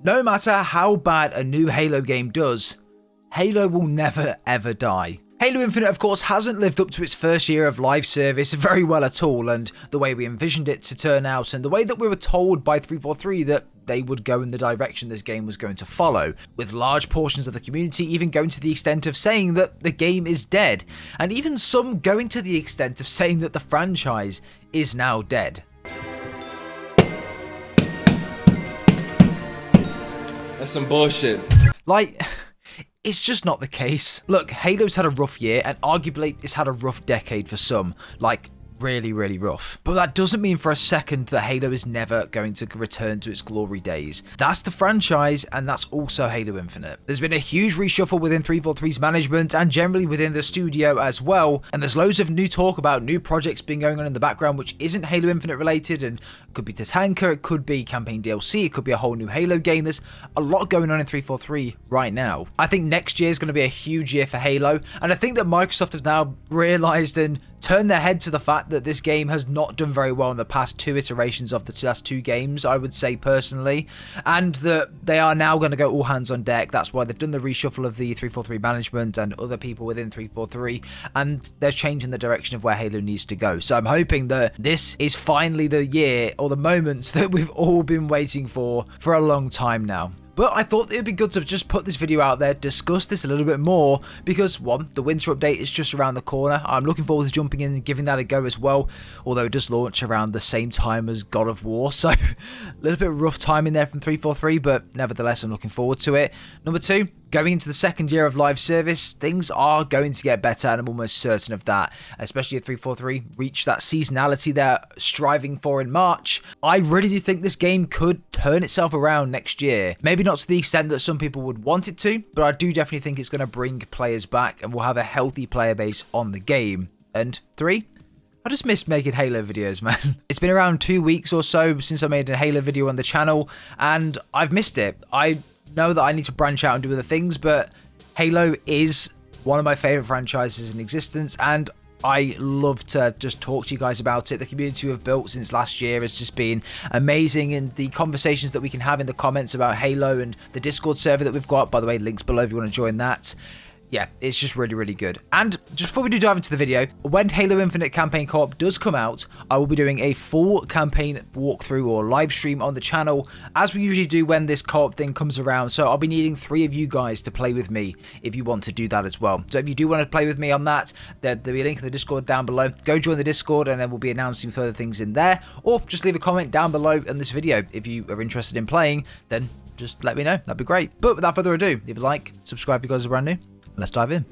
No matter how bad a new Halo game does, Halo will never ever die. Halo Infinite, of course, hasn't lived up to its first year of live service very well at all, and the way we envisioned it to turn out, and the way that we were told by 343 that they would go in the direction this game was going to follow, with large portions of the community even going to the extent of saying that the game is dead, and even some going to the extent of saying that the franchise is now dead. That's some bullshit. Like, it's just not the case. Look, Halo's had a rough year, and arguably it's had a rough decade for some. Like, really, really rough. But that doesn't mean for a second that Halo is never going to return to its glory days. That's the franchise, and that's also Halo Infinite. There's been a huge reshuffle within 343's management, and generally within the studio as well, and there's loads of new talk about new projects being going on in the background which isn't Halo Infinite related, and it could be Tatanka, it could be campaign DLC, it could be a whole new Halo game. There's a lot going on in 343 right now. I think next year is going to be a huge year for Halo, and I think that Microsoft have now realised and turn their head to the fact that this game has not done very well in the past two iterations of the last two games, I would say personally, and that they are now going to go all hands on deck. That's why they've done the reshuffle of the 343 management and other people within 343, and they're changing the direction of where Halo needs to go. So I'm hoping that this is finally the year or the moment that we've all been waiting for a long time now. But I thought it would be good to just put this video out there, discuss this a little bit more, because one, the winter update is just around the corner. I'm looking forward to jumping in and giving that a go as well, although it does launch around the same time as God of War, so a little bit of rough timing there from 343, but nevertheless I'm looking forward to it. Number two, going into the second year of live service, things are going to get better, and I'm almost certain of that, especially if 343 reach that seasonality they're striving for in March. I really do think this game could turn itself around next year. Maybe not to the extent that some people would want it to, but I do definitely think it's going to bring players back, and we'll have a healthy player base on the game. And three, I just miss making Halo videos, man. It's been around 2 weeks or so since I made a Halo video on the channel, and I've missed it. I know that I need to branch out and do other things, but Halo is one of my favorite franchises in existence, and I love to just talk to you guys about it. The community we've built since last year has just been amazing, and the conversations that we can have in the comments about Halo and the Discord server that we've got, by the way, links below if you want to join that. Yeah, it's just really, really good. And just before we do dive into the video, when Halo Infinite Campaign Co-op does come out, I will be doing a full campaign walkthrough or live stream on the channel, as we usually do when this co-op thing comes around. So I'll be needing 3 of you guys to play with me if you want to do that as well. So if you do want to play with me on that, there'll be a link in the Discord down below. Go join the Discord, and then we'll be announcing further things in there. Or just leave a comment down below in this video. If you are interested in playing, then just let me know. That'd be great. But without further ado, leave a like, subscribe if you guys are brand new. Let's dive in.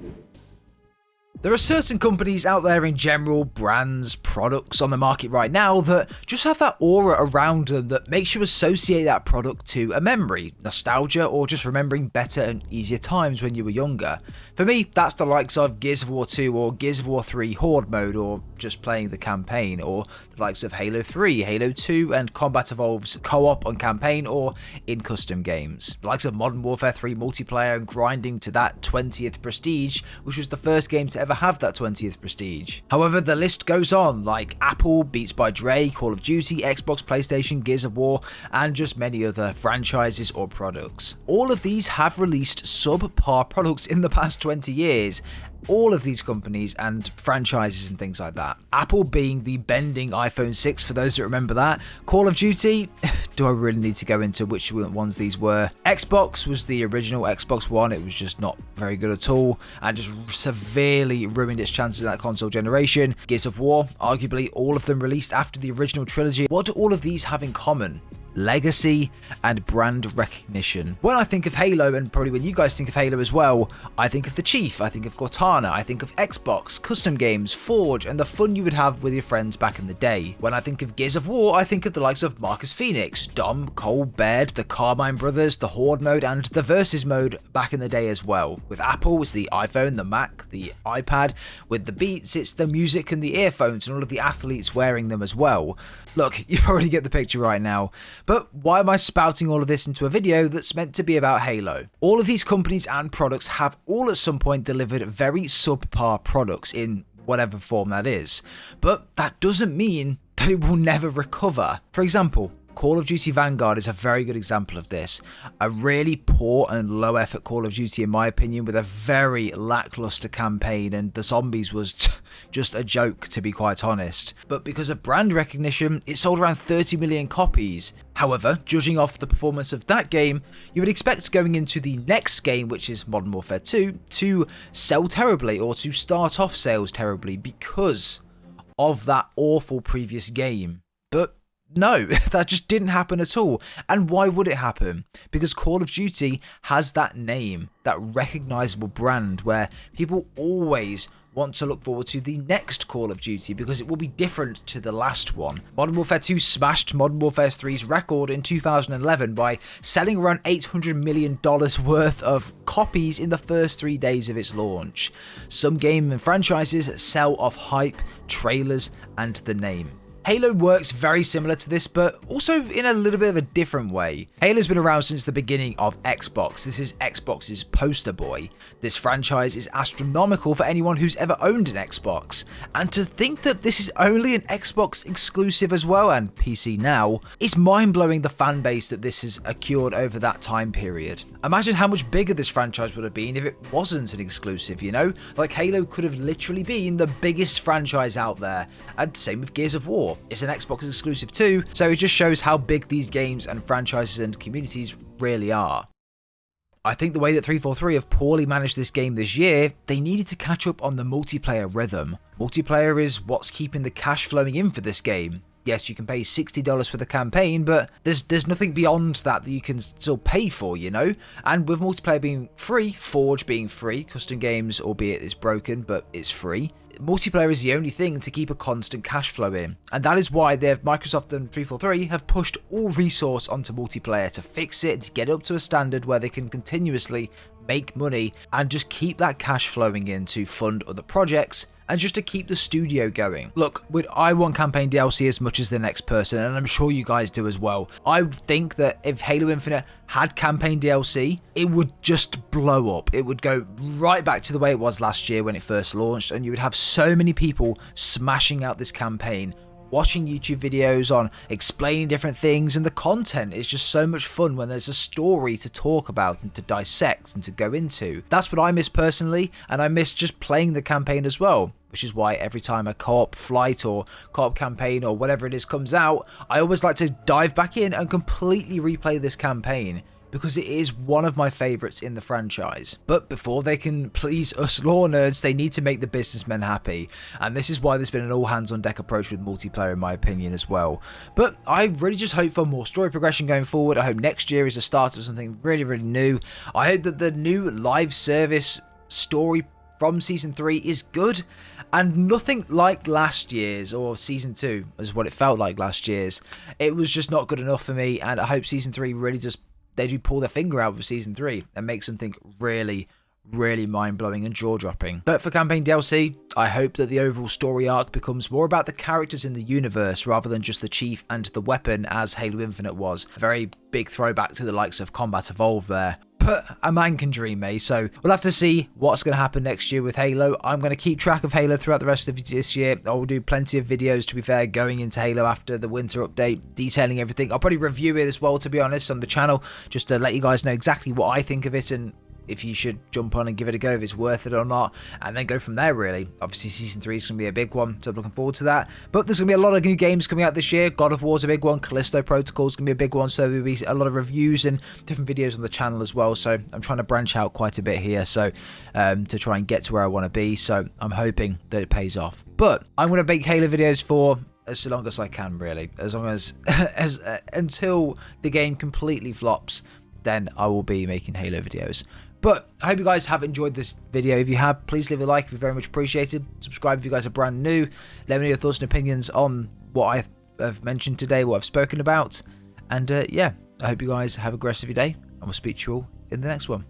There are certain companies out there in general, brands, products on the market right now that just have that aura around them that makes you associate that product to a memory, nostalgia, or just remembering better and easier times when you were younger. For me, that's the likes of Gears of War 2 or Gears of War 3 Horde mode, or just playing the campaign, or the likes of Halo 3, Halo 2, and Combat Evolved's co-op on campaign or in custom games. The likes of Modern Warfare 3 multiplayer and grinding to that 20th prestige, which was the first game to ever have that 20th prestige. However, the list goes on, like Apple, Beats by Dre, Call of Duty, Xbox, PlayStation, Gears of War, and just many other franchises or products. All of these have released subpar products in the past 20 years. All of these companies and franchises and things like that. Apple being the bending iPhone 6 for those that remember that. Call of Duty, do I really need to go into which ones these were? Xbox was the original Xbox One. It was just not very good at all and just severely ruined its chances in that console generation. Gears of War, arguably all of them released after the original trilogy. What do all of these have in common? Legacy and brand recognition. When I think of Halo, and probably when you guys think of Halo as well, I think of the Chief, I think of Cortana, I think of Xbox, custom games, Forge, and the fun you would have with your friends back in the day. When I think of Gears of War, I think of the likes of Marcus Phoenix, Dom, Cole, Baird, the Carmine Brothers, the Horde mode, and the Versus mode back in the day as well. With Apple, it's the iPhone, the Mac, the iPad. With the Beats, it's the music and the earphones and all of the athletes wearing them as well. Look, you already get the picture right now. But why am I spouting all of this into a video that's meant to be about Halo? All of these companies and products have all at some point delivered very subpar products in whatever form that is. But that doesn't mean that it will never recover. For example, Call of Duty Vanguard is a very good example of this. A really poor and low effort Call of Duty in my opinion, with a very lackluster campaign, and the zombies was just a joke, to be quite honest. But because of brand recognition, it sold around 30 million copies. However, judging off the performance of that game, you would expect going into the next game, which is Modern Warfare 2, to sell terribly, or to start off sales terribly because of that awful previous game. But no, that just didn't happen at all. And why would it happen? Because Call of Duty has that name, that recognizable brand where people always want to look forward to the next Call of Duty because it will be different to the last one. Modern Warfare 2 smashed Modern Warfare 3's record in 2011 by selling around $800 million worth of copies in the first 3 days of its launch. Some game and franchises sell off hype, trailers, and the name. Halo works very similar to this, but also in a little bit of a different way. Halo's been around since the beginning of Xbox. This is Xbox's poster boy. This franchise is astronomical for anyone who's ever owned an Xbox. And to think that this is only an Xbox exclusive as well, and PC now, is mind-blowing the fan base that this has accrued over that time period. Imagine how much bigger this franchise would have been if it wasn't an exclusive, you know? Like, Halo could have literally been the biggest franchise out there. And same with Gears of War. It's an Xbox exclusive too, so it just shows how big these games and franchises and communities really are. I think the way that 343 have poorly managed this game this year, they needed to catch up on the multiplayer rhythm. Multiplayer is what's keeping the cash flowing in for this game. Yes, you can pay $60 for the campaign, but there's nothing beyond that you can still pay for, you know? And with multiplayer being free, Forge being free, custom games, albeit it's broken, but it's free, multiplayer is the only thing to keep a constant cash flow in. And that is why Microsoft and 343 have pushed all resource onto multiplayer to fix it, to get up to a standard where they can continuously make money and just keep that cash flowing in to fund other projects and just to keep the studio going. Look, I want campaign DLC as much as the next person, and I'm sure you guys do as well. I think that if Halo Infinite had campaign DLC, it would just blow up. It would go right back to the way it was last year when it first launched, and you would have so many people smashing out this campaign, watching YouTube videos on explaining different things, and the content is just so much fun when there's a story to talk about and to dissect and to go into. That's what I miss personally, and I miss just playing the campaign as well, which is why every time a co-op flight or co-op campaign or whatever it is comes out, I always like to dive back in and completely replay this campaign, because it is one of my favourites in the franchise. But before they can please us lore nerds, they need to make the businessmen happy. And this is why there's been an all hands on deck approach with multiplayer in my opinion as well. But I really just hope for more story progression going forward. I hope next year is the start of something really, really new. I hope that the new live service story from Season 3 is good. And nothing like last year's, or Season 2, is what it felt like last year's. It was just not good enough for me, and I hope Season 3 really just they do pull their finger out with Season 3 and make something really, really mind-blowing and jaw-dropping. But for campaign DLC, I hope that the overall story arc becomes more about the characters in the universe rather than just the chief and the weapon as Halo Infinite was. A very big throwback to the likes of Combat Evolved there. But a man can dream, eh? So we'll have to see what's going to happen next year with Halo. I'm going to keep track of Halo throughout the rest of this year. I will do plenty of videos, to be fair, going into Halo after the winter update, detailing everything. I'll probably review it as well, to be honest, on the channel, just to let you guys know exactly what I think of it and if you should jump on and give it a go, if it's worth it or not, and then go from there, really. Obviously, Season 3 is going to be a big one, so I'm looking forward to that. But there's going to be a lot of new games coming out this year. God of War's a big one. Callisto Protocol's going to be a big one, so there'll be a lot of reviews and different videos on the channel as well. So I'm trying to branch out quite a bit here, so to try and get to where I want to be. So I'm hoping that it pays off. But I'm going to make Halo videos for as long as I can, really. As long as, until the game completely flops, then I will be making Halo videos. But I hope you guys have enjoyed this video. If you have, please leave a like. It'd be very much appreciated. Subscribe if you guys are brand new. Let me know your thoughts and opinions on what I have mentioned today, what I've spoken about. And yeah, I hope you guys have a great rest of your day. And we'll speak to you all in the next one.